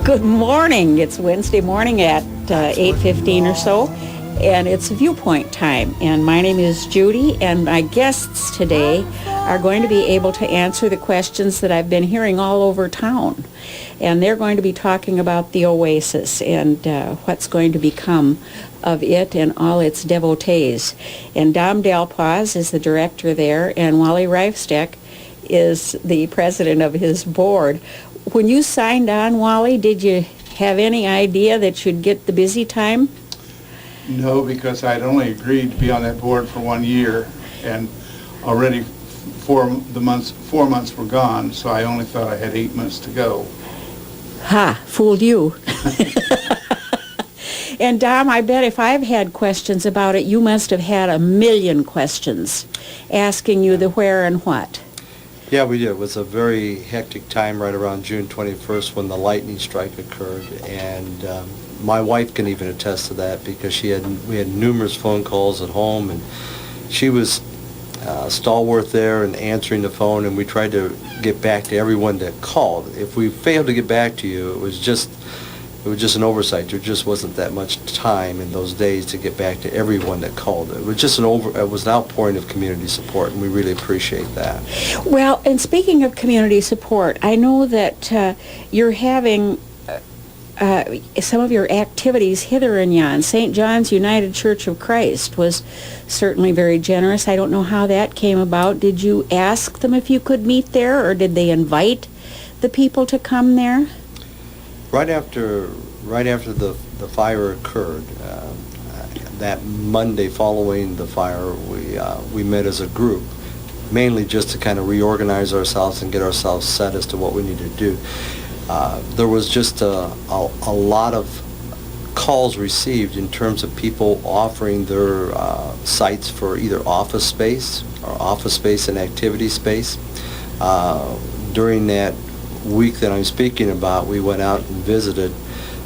Good morning. It's Wednesday morning at 8:15 or so, and it's Viewpoint time. And my name is Judy, and my guests today are going to be able to answer the questions that I've been hearing all over town. And they're going to be talking about the Oasis and what's going to become of it and all its devotees. And Dalpoas is the director there, and Wally Reifsteck is the president of his board. When you signed on, Wally, did you have any idea that you'd get the busy time? No, because I'd only agreed to be on that board for 1 year, and already 4 months were gone, so I only thought I had 8 months to go. Ha, fooled you. And Dom, I bet if I've had questions about it, you must have had a million questions asking you the where and what. Yeah, we did. It was a very hectic time right around June 21st when the lightning strike occurred, and my wife can even attest to that because we had numerous phone calls at home, and she was stalwart there and answering the phone, and we tried to get back to everyone that called. If we failed to get back to you, it was just an oversight. There just wasn't that much time in those days to get back to everyone that called. It was just it was an outpouring of community support, and we really appreciate that. Well, and speaking of community support, I know that you're having some of your activities hither and yon. St. John's United Church of Christ was certainly very generous. I don't know how that came about. Did you ask them if you could meet there, or did they invite the people to come there? Right after the fire occurred, that Monday following the fire, we met as a group, mainly just to kind of reorganize ourselves and get ourselves set as to what we needed to do. There was just a lot of calls received in terms of people offering their sites for either office space or office space and activity space. During that week that I'm speaking about, we went out and visited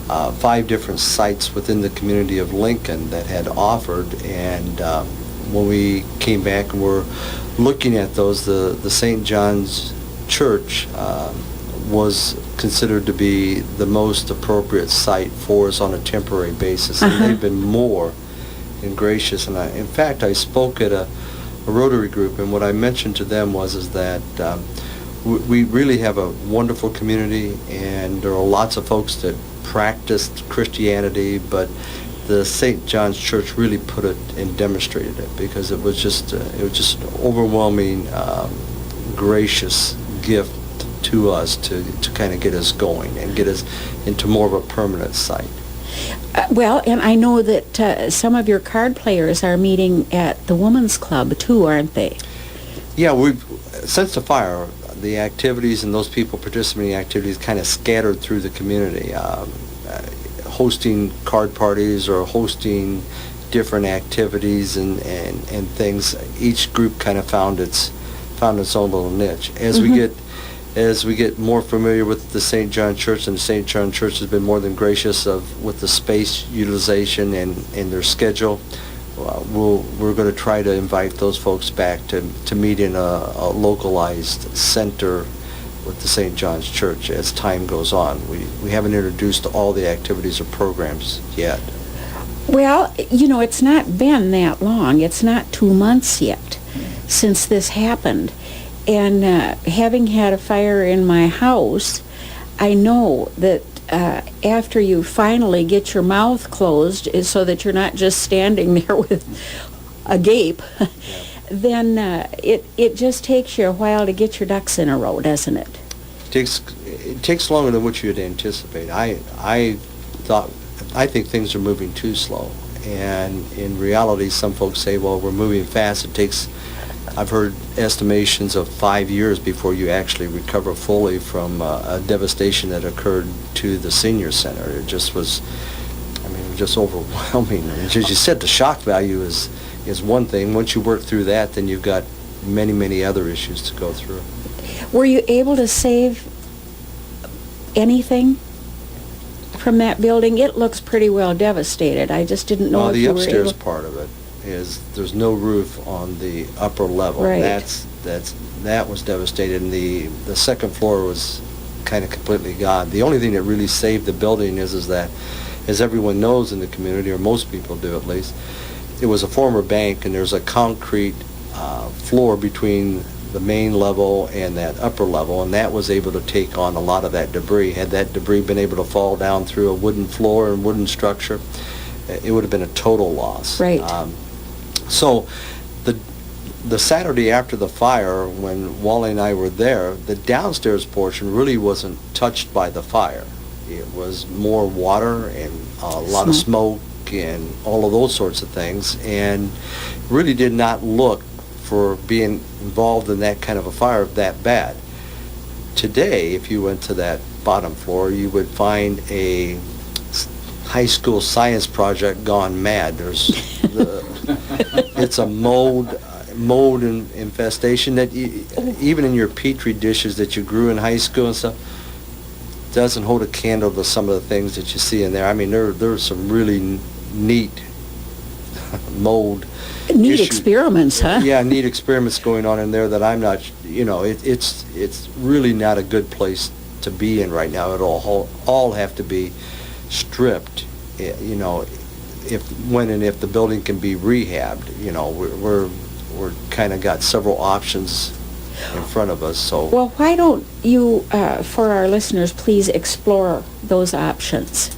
5 different sites within the community of Lincoln that had offered, and when we came back and were looking at those, the St. John's Church was considered to be the most appropriate site for us on a temporary basis, and they've been more than gracious. And in fact, I spoke at a Rotary group, and what I mentioned to them is that we really have a wonderful community, and there are lots of folks that practiced Christianity, but the St. John's Church really put it and demonstrated it, because it was just an overwhelming, gracious gift to us to kind of get us going and get us into more of a permanent site. Well, and I know that some of your card players are meeting at the Women's Club too, aren't they? Yeah, since the fire, the activities and those people participating in activities kind of scattered through the community, hosting card parties or hosting different activities and things. Each group kind of found its own little niche. As we get more familiar with the St. John Church, and the St. John Church has been more than gracious with the space utilization and their schedule, we're going to try to invite those folks back to meet in a localized center with the St. John's Church as time goes on. We haven't introduced all the activities or programs yet. Well, it's not been that long. It's not 2 months yet since this happened. And having had a fire in my house, I know that after you finally get your mouth closed so that you're not just standing there with a gape, then it just takes you a while to get your ducks in a row, doesn't it? It takes longer than what you had anticipated. I think things are moving too slow, and in reality, some folks say, well, we're moving fast. I've heard estimations of 5 years before you actually recover fully from a devastation that occurred to the senior center. It just was, just overwhelming. And as you said, the shock value is one thing. Once you work through that, then you've got many, many other issues to go through. Were you able to save anything from that building? It looks pretty well devastated. I just didn't know if you were able... The upstairs part of it is there's no roof on the upper level. Right. That was devastated, and the second floor was kind of completely gone. The only thing that really saved the building is that, as everyone knows in the community, or most people do at least, it was a former bank, and there's a concrete floor between the main level and that upper level, and that was able to take on a lot of that debris. Had that debris been able to fall down through a wooden floor and wooden structure, it would have been a total loss. Right. So the Saturday after the fire, when Wally and I were there, the downstairs portion really wasn't touched by the fire. It was more water and a lot of smoke and all of those sorts of things, and really did not look for being involved in that kind of a fire that bad. Today, if you went to that bottom floor, you would find a high school science project gone mad. It's a mold infestation that even in your petri dishes that you grew in high school and stuff, doesn't hold a candle to some of the things that you see in there. I mean, there's some really neat mold Neat issues. experiments, huh? Yeah, neat experiments going on in there that I'm not, it's really not a good place to be in right now at all have to be stripped, if the building can be rehabbed. We're kind of got several options in front of us, so. Well, why don't you, for our listeners, please explore those options?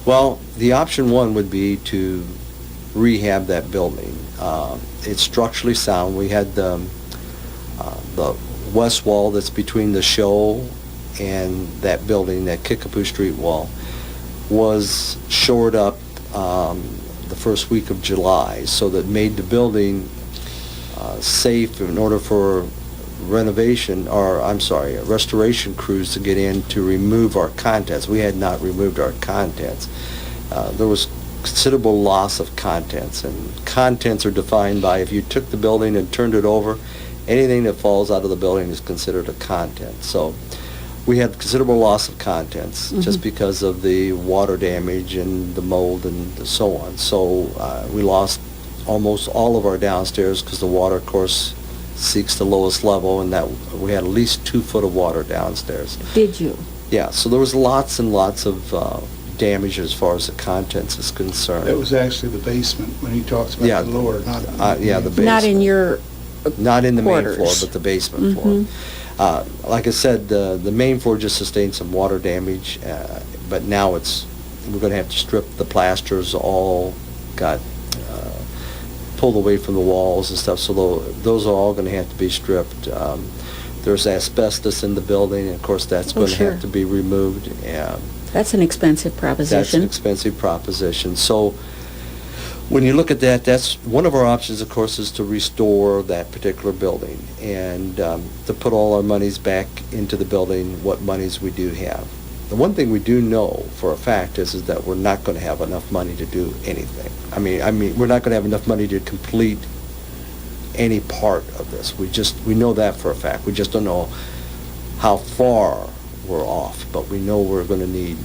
Well, the option one would be to rehab that building. It's structurally sound. We had the west wall that's between the show and that building, that Kickapoo Street wall, was shored up the first week of July, so that made the building safe in order for restoration crews to get in to remove our contents. We had not removed our contents. There was considerable loss of contents, and contents are defined by, if you took the building and turned it over, anything that falls out of the building is considered a content. So we had considerable loss of contents just because of the water damage and the mold and so on. So we lost almost all of our downstairs because the water, of course, seeks the lowest level, and that we had at least 2 foot of water downstairs. Did you? Yeah, so there was lots and lots of damage as far as the contents is concerned. That was actually the basement when he talks about the lower, not the basement. Not in your Not in the quarters. main floor, but the basement floor. Like I said, the main floor just sustained some water damage, but now we're going to have to strip the plasters. All got pulled away from the walls and stuff, so those are all going to have to be stripped. There's asbestos in the building, and of course that's going to have to be removed. That's an expensive proposition. That's an expensive proposition. So when you look at that, that's one of our options, of course, is to restore that particular building and to put all our monies back into the building, what monies we do have. The one thing we do know for a fact is that we're not going to have enough money to do anything. I mean, we're not going to have enough money to complete any part of this. We know that for a fact. We just don't know how far we're off, but we know we're going to need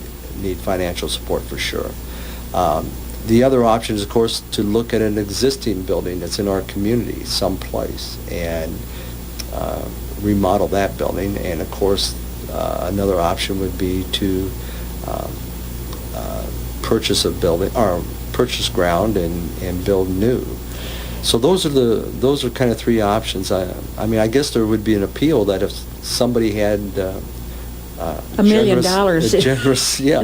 financial support for sure. The other option is, of course, to look at an existing building that's in our community someplace and remodel that building. And, of course, another option would be to purchase a building or purchase ground and build new. So those are kind of 3 options. I mean, I guess there would be an appeal that if somebody had $1 million in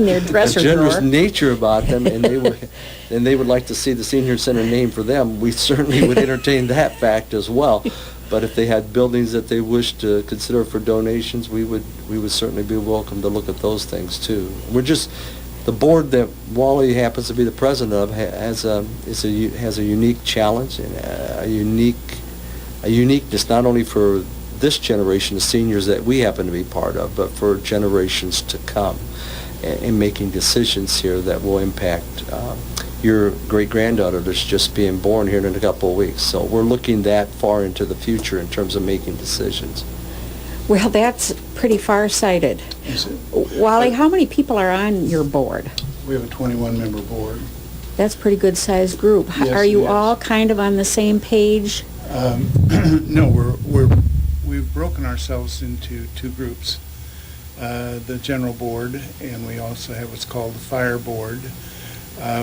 their dresser a generous drawer. nature about them, and they would like to see the senior center named for them, we certainly would entertain that fact as well. But if they had buildings that they wish to consider for donations, we would certainly be welcome to look at those things too. The board that Wally happens to be the president of has a unique challenge and a uniqueness, not only for this generation of seniors that we happen to be part of, but for generations to come, in making decisions here that will impact your great-granddaughter that's just being born here in a couple of weeks. So we're looking that far into the future in terms of making decisions. Well, that's pretty far-sighted. Wally, how many people are on your board? We have a 21-member board. That's a pretty good-sized group. Yes, Are you it is. all kind of on the same page? No, we've broken ourselves into 2 groups. the general board, and we also have what's called the fire board,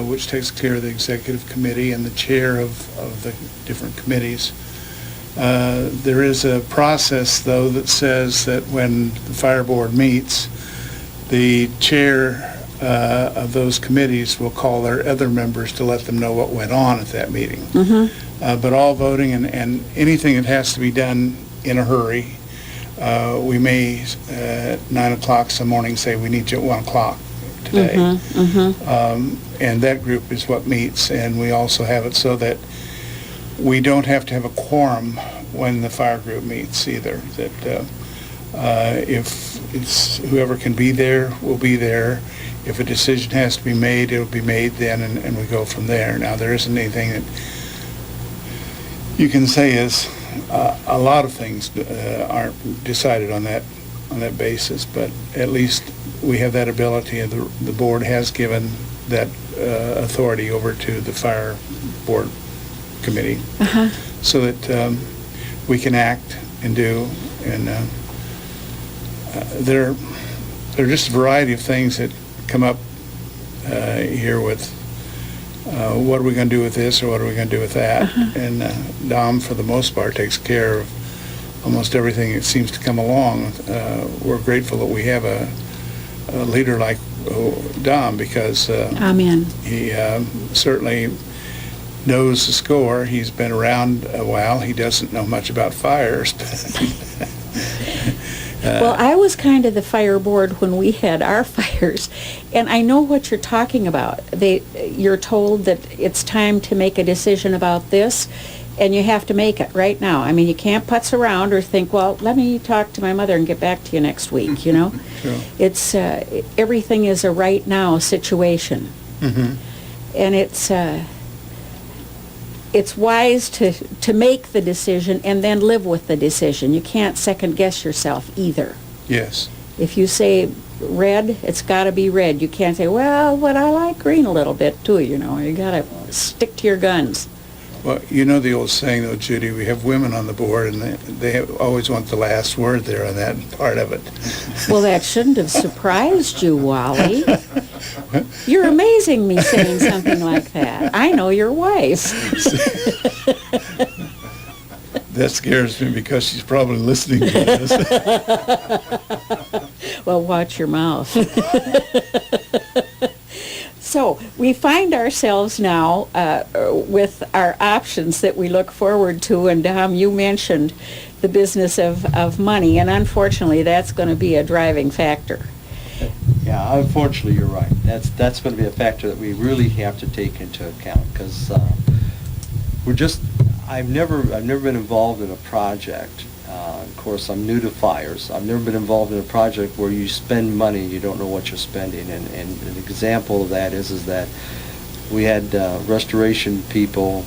which takes care of the executive committee and the chair of the different committees. There is a process, though, that says that when the fire board meets, the chair of those committees will call their other members to let them know what went on at that meeting. Mm-hmm. But all voting and anything that has to be done in a hurry, we may at 9 o'clock some morning say we need you at 1 o'clock today. Mm-hmm. Mm-hmm. And that group is what meets, and we also have it so that we don't have to have a quorum when the fire group meets either. That if it's whoever can be there will be there. If a decision has to be made, it'll be made then, and we go from there. Now, there isn't anything that you can say is a lot of things aren't decided on that basis, but at least we have that ability, and the board has given that authority over to the fire board committee, so that we can act and do, and there are just a variety of things that come up here with what are we going to do with this or what are we going to do with that, and Dom, for the most part, takes care of almost everything that seems to come along. We're grateful that we have a leader like Dom, because Amen. he certainly knows the score. He's been around a while. He doesn't know much about fires. Well, I was kind of the fire board when we had our fires, and I know what you're talking about. You're told that it's time to make a decision about this, and you have to make it right now. I mean, you can't putz around or think, well, let me talk to my mother and get back to you next week, you know? Sure. It's, everything is a right now situation. Mm-hmm. And it's wise to make the decision and then live with the decision. You can't second guess yourself either. Yes. If you say red, it's got to be red. You can't say, well, but I like green a little bit too, you know. You got to stick to your guns. Well, you know the old saying, though, Judy, we have women on the board, and they always want the last word there on that part of it. Well, that shouldn't have surprised you, Wally. You're amazing me saying something like that. I know your wife. That scares me because she's probably listening to this. Well, watch your mouth. So we find ourselves now with our options that we look forward to, and you mentioned the business of money, and unfortunately that's going to be a driving factor. Yeah, unfortunately, you're right. That's going to be a factor that we really have to take into account, because I've never been involved in a project. Of course, I'm new to fires. I've never been involved in a project where you spend money and you don't know what you're spending. And an example of that is that we had restoration people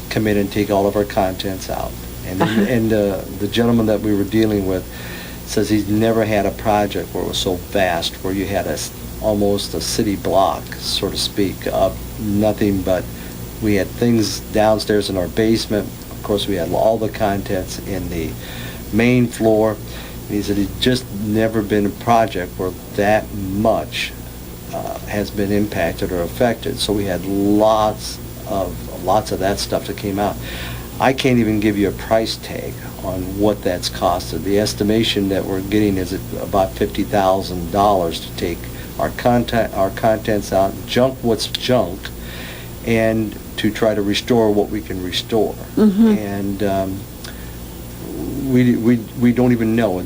come in and take all of our contents out. And the gentleman that we were dealing with says he's never had a project where it was so vast, where you had almost a city block, so to speak, of nothing but, we had things downstairs in our basement. Of course, we had all the contents in the main floor. And he said he'd just never been a project where that much has been impacted or affected. So we had lots of that stuff that came out. I can't even give you a price tag on what that's costed. The estimation that we're getting is about $50,000 to take our contents out, junk what's junked, and to try to restore what we can restore. Mm-hmm. And we don't even know.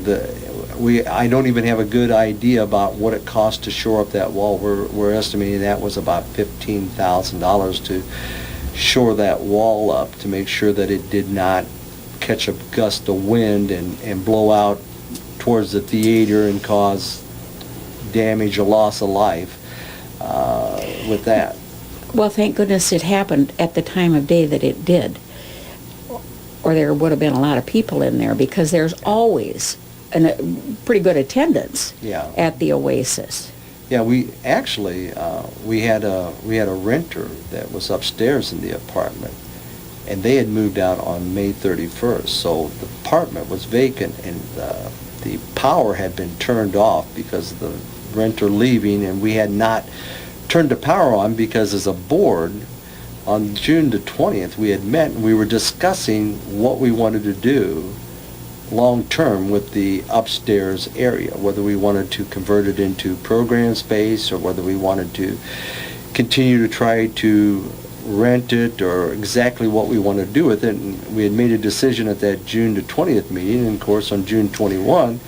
I don't even have a good idea about what it costs to shore up that wall. We're estimating that was about $15,000 to shore that wall up, to make sure that it did not catch a gust of wind and blow out towards the theater and cause damage or loss of life with that. Well, thank goodness it happened at the time of day that it did, or there would have been a lot of people in there, because there's always a pretty good attendance at the Oasis. Yeah, we actually we had a renter that was upstairs in the apartment, and they had moved out on May 31st, so the apartment was vacant, and the power had been turned off because of the renter leaving, and we had not turned the power on because as a board, on June the 20th, we had met and we were discussing what we wanted to do long-term with the upstairs area, whether we wanted to convert it into program space or whether we wanted to continue to try to rent it or exactly what we wanted to do with it. And we had made a decision at that June the 20th meeting, and of course on June 21,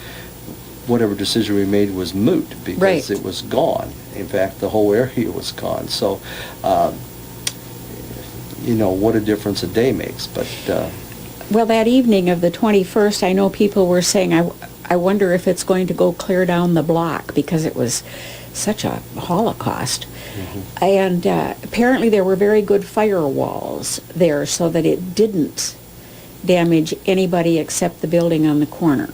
whatever decision we made was moot because Right. it was gone. In fact, the whole area was gone. So, you know, what a difference a day makes. But Well, that evening of the 21st, I know people were saying, I wonder if it's going to go clear down the block because it was such a holocaust. And apparently there were very good firewalls there so that it didn't damage anybody except the building on the corner.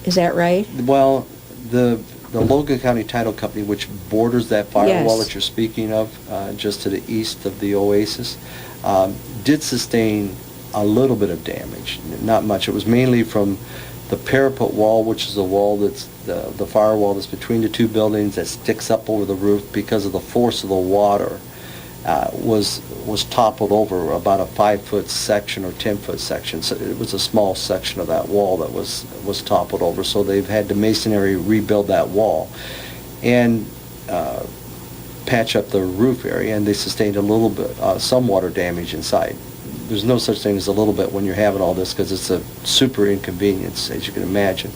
Is that right? well, the Logan County Title Company, which borders that firewall Yes. that you're speaking of, just to the east of the Oasis, did sustain a little bit of damage, not much. It was mainly from the parapet wall, which is the wall that's the firewall that's between the two buildings that sticks up over the roof because of the force of the water, was toppled over about a 5-foot section or 10-foot section. So it was a small section of that wall that was toppled over. So they've had the masonry rebuild that wall and patch up the roof area, and they sustained a little bit, some water damage inside. There's no such thing as a little bit when you're having all this because it's a super inconvenience, as you can imagine.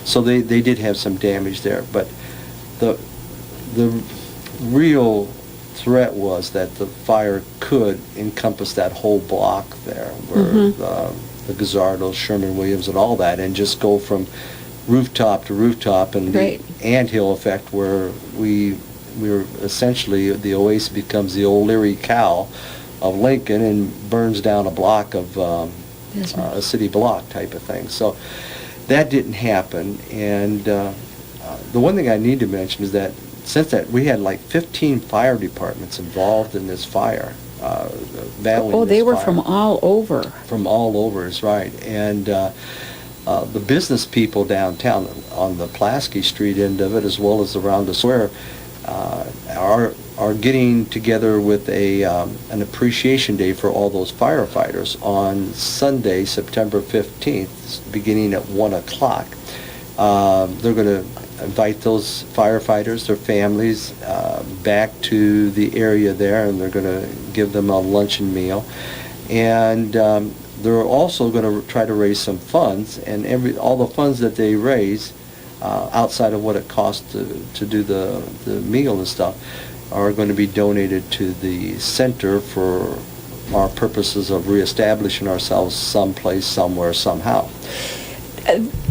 So they did have some damage there, but the real threat was that the fire could encompass that whole block there, where the Gazzardos, Sherman-Williams, and all that, and just go from rooftop to rooftop, and Right. the anthill effect, where we were essentially, the Oasis becomes the O'Leary cow of Lincoln and burns down a block of a city block type of thing. So that didn't happen, and the one thing I need to mention is that since that we had like 15 fire departments involved in this fire, battling Oh, this they were fire. from all over. From all over, is right. And the business people downtown on the Pulaski Street end of it, as well as around the square, are getting together with an appreciation day for all those firefighters on Sunday, September 15th, beginning at 1 o'clock. They're going to invite those firefighters, their families, back to the area there, and they're going to give them a luncheon meal. And they're also going to try to raise some funds, and all the funds that they raise, outside of what it costs to do the meal and stuff, are going to be donated to the center for our purposes of reestablishing ourselves someplace, somewhere, somehow.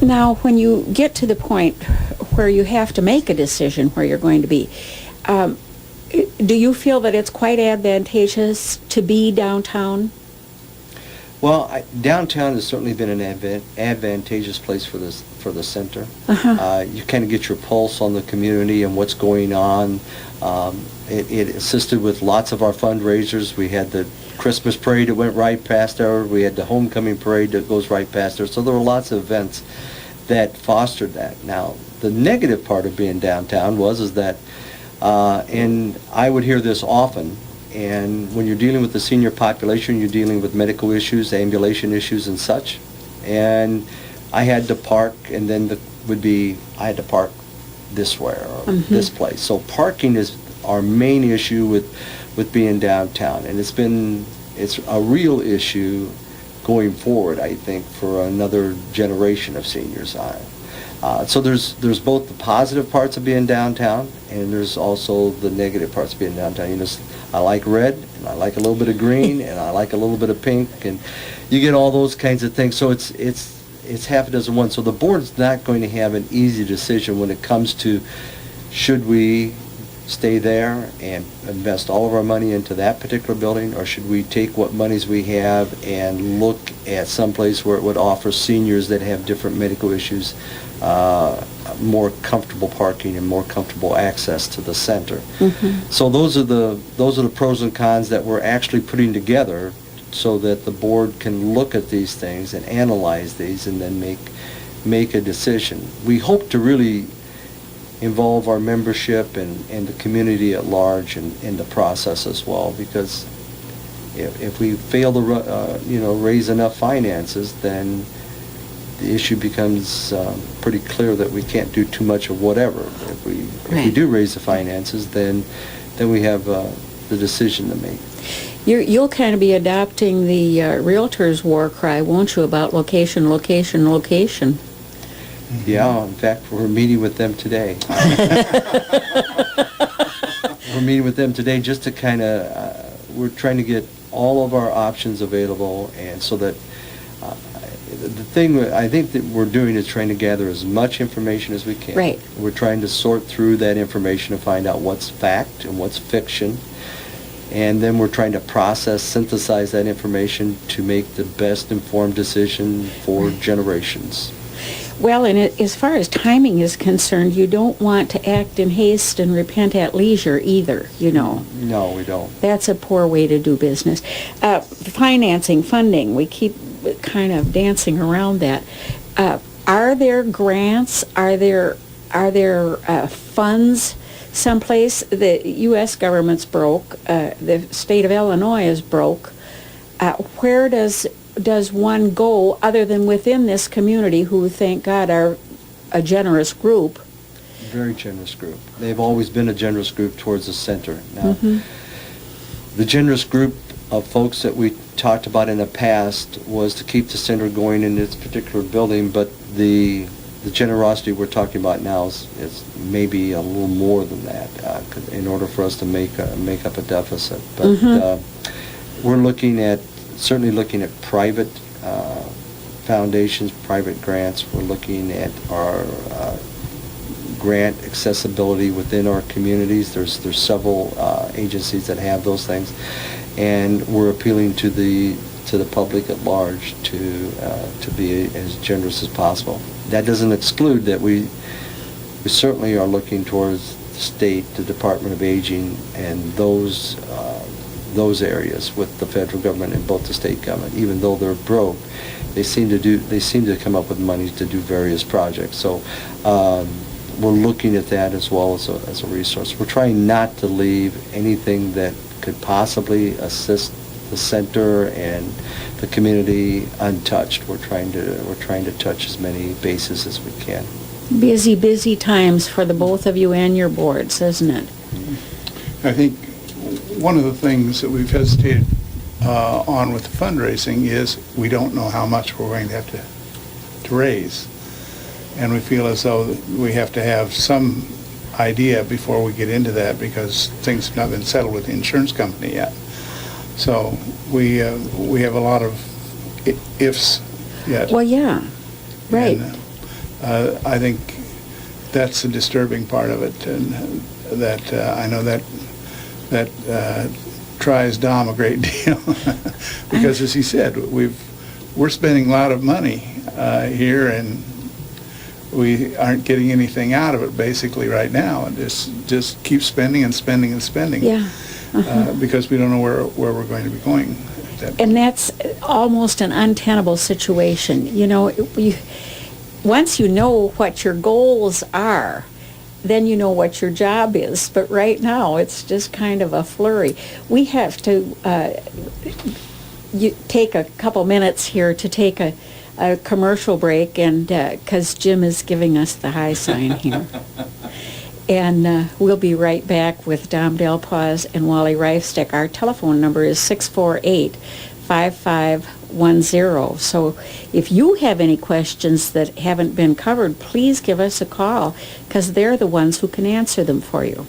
Now, when you get to the point where you have to make a decision where you're going to be, do you feel that it's quite advantageous to be downtown? Well, downtown has certainly been an advantageous place for the center. You kind of get your pulse on the community and what's going on. It assisted with lots of our fundraisers. We had the Christmas parade that went right past there. We had the homecoming parade that goes right past there. So there were lots of events that fostered that. Now, the negative part of being downtown is that, and I would hear this often, and when you're dealing with the senior population, you're dealing with medical issues, ambulation issues and such. And I had to park, and then I had to park this way or this place. So parking is our main issue with being downtown, and it's a real issue going forward, I think, for another generation of seniors. So there's both the positive parts of being downtown, and there's also the negative parts of being downtown. You know, I like red, and I like a little bit of green, and I like a little bit of pink, and you get all those kinds of things. So it's half a dozen one. So the board's not going to have an easy decision when it comes to should we stay there and invest all of our money into that particular building, or should we take what monies we have and look at some place where it would offer seniors that have different medical issues more comfortable parking and more comfortable access to the center. So those are the pros and cons that we're actually putting together so that the board can look at these things and analyze these and then make a decision. We hope to really involve our membership and the community at large in the process as well, because if we fail to raise enough finances, then the issue becomes pretty clear that we can't do too much of whatever. If we do raise the finances, then we have the decision to make. You'll kind of be adopting the realtors' war cry, won't you, about location, location, location? Yeah, in fact, we're meeting with them today. We're meeting with them today just to kind of, we're trying to get all of our options available, and so that the thing I think that we're doing is trying to gather as much information as we can. Right. We're trying to sort through that information to find out what's fact and what's fiction, and then we're trying to synthesize that information to make the best informed decision for generations. Well, and as far as timing is concerned, you don't want to act in haste and repent at leisure either, you know. No, we don't. That's a poor way to do business. Financing, funding, we keep kind of dancing around that. Are there grants? Are there funds someplace? The U.S. government's broke. The state of Illinois is broke. Where does one go other than within this community, who, thank God, are a generous group? Very generous group. They've always been a generous group towards the center. Now, the generous group of folks that we talked about in the past was to keep the center going in its particular building, but the generosity we're talking about now is maybe a little more than that in order for us to make up a deficit. But we're certainly looking at private foundations, private grants. We're looking at our grant accessibility within our communities. There's several agencies that have those things, and we're appealing to the public at large to be as generous as possible. That doesn't exclude that we certainly are looking towards the state, the Department of Aging, and those areas with the federal government and both the state government. Even though they're broke, they seem to come up with money to do various projects. So we're looking at that as well as a resource. We're trying not to leave anything that could possibly assist the center and the community untouched. We're trying to touch as many bases as we can. Busy times for the both of you and your boards, isn't it? I think one of the things that we've hesitated on with the fundraising is we don't know how much we're going to have to raise. And we feel as though we have to have some idea before we get into that, because things have not been settled with the insurance company yet. So we have a lot of ifs yet. Well, yeah, right. And, I think that's the disturbing part of it, and that I know that tries Dom a great deal, because as he said, we're spending a lot of money here, and we aren't getting anything out of it basically right now, and just keep spending and spending and spending. Yeah. Because we don't know where we're going to be going. And that's almost an untenable situation. You know, once you know what your goals are, then you know what your job is. But right now, it's just kind of a flurry. We have to take a couple minutes here to take a commercial break, and because Jim is giving us the high sign here. And we'll be right back with Dom Dalpoas and Wally Reifsteck. Our telephone number is 648-5510. So if you have any questions that haven't been covered, please give us a call, because they're the ones who can answer them for you.